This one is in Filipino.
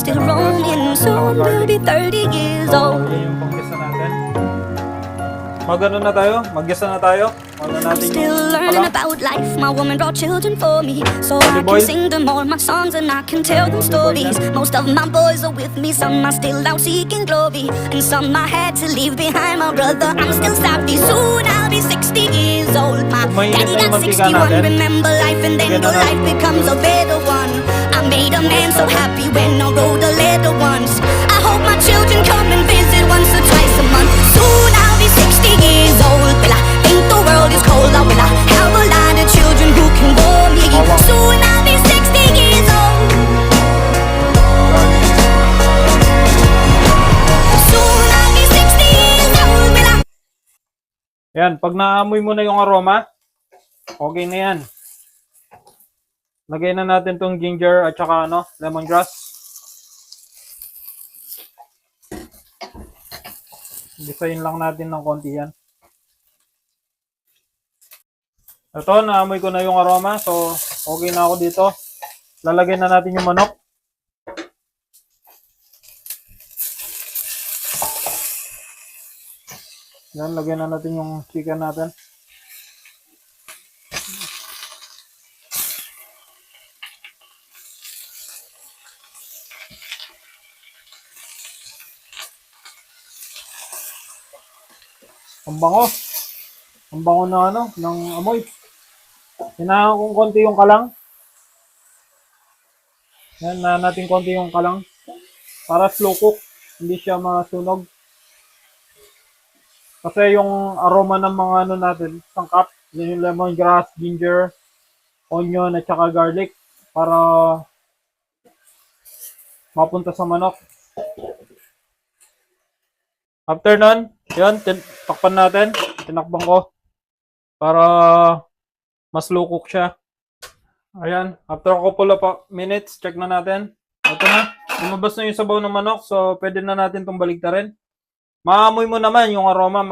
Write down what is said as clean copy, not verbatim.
still roaming. Soon we'll be 30 years old. Yan yung panggisa natin. Magano na tayo? Maggisa na tayo? Wala natin Still yung learning pala. about life. My woman brought children for me, so I boy. can sing them all my songs and I can tell them stories. Most of my boys are with me, some are still out seeking glory, and some I had to leave behind. My brother, I'm still savvy. Soon I'll be 60 years old. My Mainit daddy na yung got mantika 61. natin. Remember life, and then the life becomes a better one. I made a man so happy when I wrote a letter once. I hope my children come and visit once or twice a month. Soon I'll be 60 years old. Will I think the world is cold? Or will I have a lot of children who can warm me? Soon I'll be 60 years old. Soon I'll be 60 years old. Will I? Yan, pag naamoy mo na yung aroma, okay na yan. Lagay na natin tong ginger at saka lemongrass. Gisahin lang natin ng konti yan. Ito, naamoy ko na yung aroma. So, okay na ako dito. Lalagay na natin yung manok. Yan, lagyan na natin yung chicken natin. Ang bango. Ang bango na ng amoy. Hinahangan kong konti yung kalang. Yan, na natin konti yung kalang. Para slow cook. Hindi siya masunog. Kasi yung aroma ng mga natin, sangkap, yung lemongrass, ginger, onion, at saka garlic. Para mapunta sa manok. After nun, yun, takpan natin. Tinakpan ko. Para mas low cook siya. Ayan, after a couple of minutes, check na natin. Ito na, lumabas na yung sabaw ng manok, so pwede na natin itong baligtarin. Maamoy mo naman yung aroma,